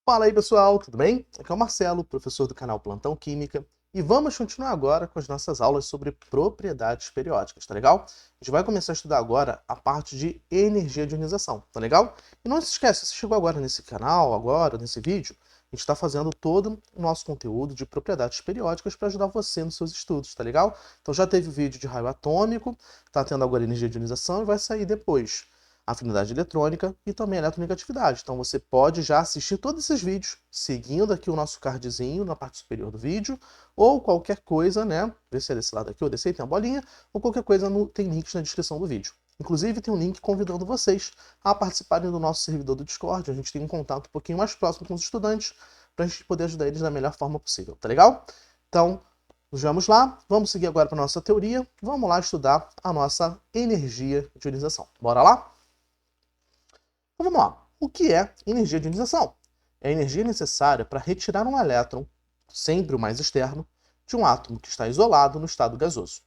Fala aí pessoal, tudo bem? Aqui é o Marcelo, professor do canal Plantão Química, e vamos continuar agora com as nossas aulas sobre propriedades periódicas, tá legal? A gente vai começar a estudar agora a parte de energia de ionização, tá legal? E não se esquece, se você chegou agora nesse canal, agora nesse vídeo, a gente está fazendo todo o nosso conteúdo de propriedades periódicas para ajudar você nos seus estudos, tá legal? Então já teve o vídeo de raio atômico, tá tendo agora energia de ionização e vai sair depois afinidade eletrônica e também eletronegatividade. Então você pode já assistir todos esses vídeos seguindo aqui o nosso cardzinho na parte superior do vídeo, ou qualquer coisa, né? Vê se é desse lado aqui ou desse aí, tem uma bolinha, ou qualquer coisa tem links na descrição do vídeo. Inclusive tem um link convidando vocês a participarem do nosso servidor do Discord. A gente tem um contato um pouquinho mais próximo com os estudantes para a gente poder ajudar eles da melhor forma possível, tá legal? Então, vamos lá, vamos seguir agora para a nossa teoria, vamos lá estudar a nossa energia de ionização. Bora lá? Então vamos lá. O que é energia de ionização? É a energia necessária para retirar um elétron, sempre o mais externo, de um átomo que está isolado no estado gasoso.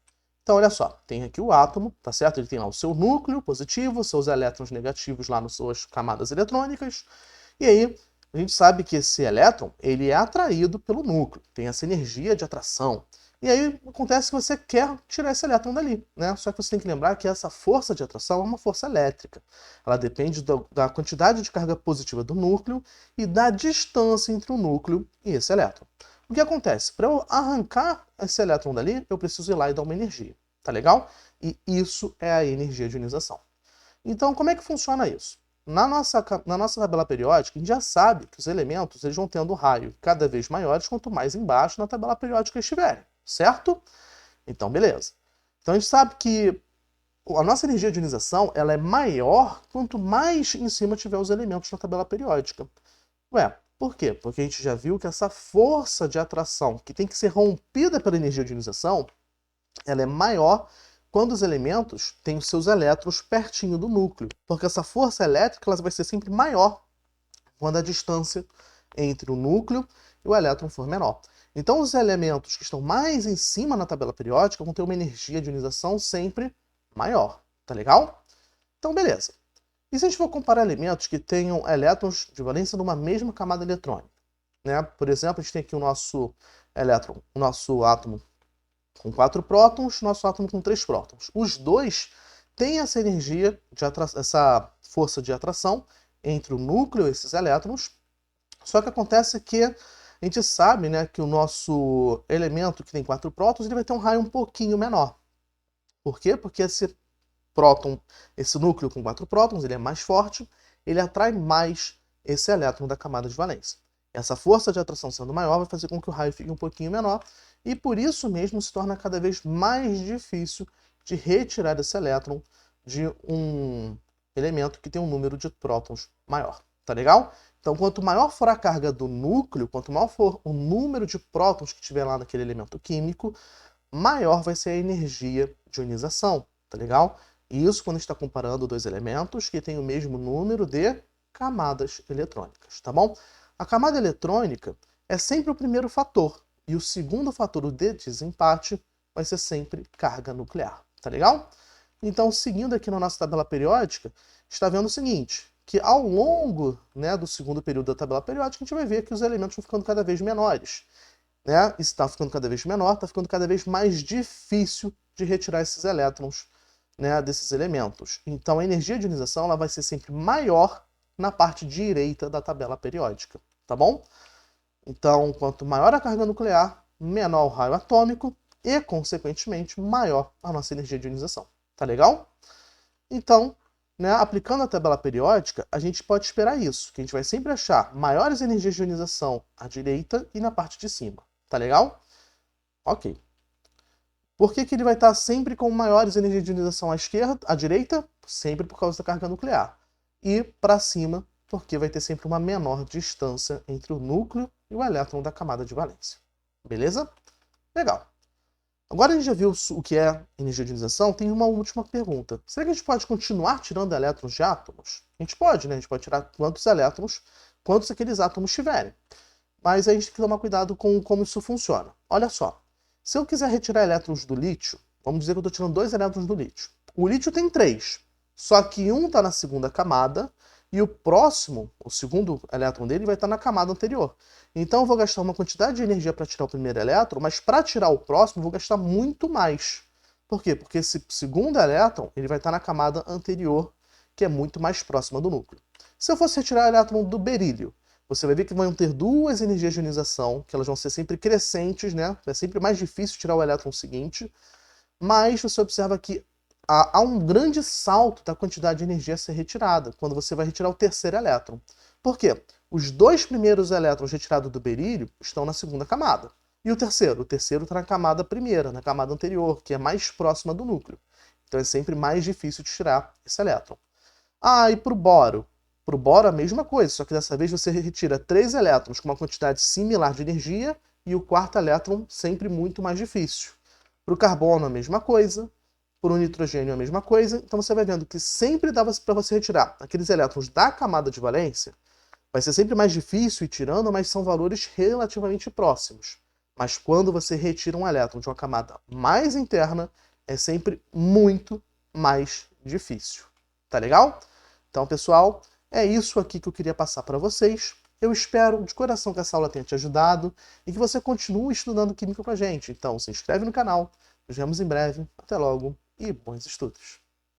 Então olha só, tem aqui o átomo, tá certo? Ele tem lá o seu núcleo positivo, seus elétrons negativos lá nas suas camadas eletrônicas, e aí a gente sabe que esse elétron ele é atraído pelo núcleo, tem essa energia de atração. E aí acontece que você quer tirar esse elétron dali, né? Só que você tem que lembrar que essa força de atração é uma força elétrica. Ela depende da quantidade de carga positiva do núcleo e da distância entre o núcleo e esse elétron. O que acontece? Para eu arrancar esse elétron dali, eu preciso ir lá e dar uma energia, tá legal? E isso é a energia de ionização. Então, como é que funciona isso? Na nossa tabela periódica, a gente já sabe que os elementos eles vão tendo raio cada vez maiores quanto mais embaixo na tabela periódica estiverem, certo? Então, beleza. Então, a gente sabe que a nossa energia de ionização ela é maior quanto mais em cima tiver os elementos na tabela periódica. Ué, por quê? Porque a gente já viu que essa força de atração que tem que ser rompida pela energia de ionização, ela é maior quando os elementos têm os seus elétrons pertinho do núcleo. Porque essa força elétrica ela vai ser sempre maior quando a distância entre o núcleo e o elétron for menor. Então os elementos que estão mais em cima na tabela periódica vão ter uma energia de ionização sempre maior. Tá legal? Então beleza. E se a gente for comparar elementos que tenham elétrons de valência numa mesma camada eletrônica? Né? Por exemplo, a gente tem aqui o nosso elétron, o nosso átomo com 4 prótons, nosso átomo com 3 prótons. Os dois têm essa energia, essa força de atração entre o núcleo e esses elétrons, só que acontece que a gente sabe, né, que o nosso elemento que tem 4 prótons ele vai ter um raio um pouquinho menor. Por quê? Porque esse próton, esse núcleo com 4 prótons, ele é mais forte, ele atrai mais esse elétron da camada de valência. Essa força de atração sendo maior vai fazer com que o raio fique um pouquinho menor e por isso mesmo se torna cada vez mais difícil de retirar esse elétron de um elemento que tem um número de prótons maior. Tá legal? Então, quanto maior for a carga do núcleo, quanto maior for o número de prótons que tiver lá naquele elemento químico, maior vai ser a energia de ionização. Tá legal? E isso quando a gente está comparando dois elementos que têm o mesmo número de camadas eletrônicas, tá bom? A camada eletrônica é sempre o primeiro fator, e o segundo fator, o de desempate, vai ser sempre carga nuclear, tá legal? Então, seguindo aqui na nossa tabela periódica, está vendo o seguinte, que ao longo, né, do segundo período da tabela periódica, a gente vai ver que os elementos vão ficando cada vez menores. Né? Isso está ficando cada vez menor, está ficando cada vez mais difícil de retirar esses elétrons, né, desses elementos. Então, a energia de ionização ela vai ser sempre maior na parte direita da tabela periódica, tá bom? Então, quanto maior a carga nuclear, menor o raio atômico e, consequentemente, maior a nossa energia de ionização. Tá legal? Então, né, aplicando a tabela periódica, a gente pode esperar isso, que a gente vai sempre achar maiores energias de ionização à direita e na parte de cima. Tá legal? Ok. Por que ele vai estar sempre com maiores energias de ionização à esquerda, à direita? Sempre por causa da carga nuclear. E para cima, porque vai ter sempre uma menor distância entre o núcleo e o elétron da camada de valência. Beleza? Legal. Agora a gente já viu o que é energia de ionização, tem uma última pergunta. Será que a gente pode continuar tirando elétrons de átomos? A gente pode, né? A gente pode tirar quantos elétrons, quantos aqueles átomos tiverem. Mas a gente tem que tomar cuidado com como isso funciona. Olha só, se eu quiser retirar elétrons do lítio, vamos dizer que eu estou tirando 2 elétrons do lítio. O lítio tem 3, só que um está na segunda camada e o próximo, o segundo elétron dele, vai estar na camada anterior. Então eu vou gastar uma quantidade de energia para tirar o primeiro elétron, mas para tirar o próximo eu vou gastar muito mais. Por quê? Porque esse segundo elétron ele vai estar na camada anterior, que é muito mais próxima do núcleo. Se eu fosse retirar o elétron do berílio, você vai ver que vão ter duas energias de ionização, que elas vão ser sempre crescentes, né? É sempre mais difícil tirar o elétron seguinte, mas você observa que há um grande salto da quantidade de energia a ser retirada, quando você vai retirar o terceiro elétron. Por quê? Os dois primeiros elétrons retirados do berílio estão na segunda camada. E o terceiro? O terceiro está na camada primeira, na camada anterior, que é mais próxima do núcleo. Então é sempre mais difícil de tirar esse elétron. Ah, e para o boro? Para o boro a mesma coisa, só que dessa vez você retira 3 elétrons com uma quantidade similar de energia e o quarto elétron sempre muito mais difícil. Para o carbono a mesma coisa, para o nitrogênio a mesma coisa, então você vai vendo que sempre dava para você retirar aqueles elétrons da camada de valência, vai ser sempre mais difícil ir tirando, mas são valores relativamente próximos. Mas quando você retira um elétron de uma camada mais interna, é sempre muito mais difícil. Tá legal? Então, pessoal, é isso aqui que eu queria passar para vocês. Eu espero de coração que essa aula tenha te ajudado e que você continue estudando química com a gente. Então, se inscreve no canal. Nos vemos em breve. Até logo e bons estudos!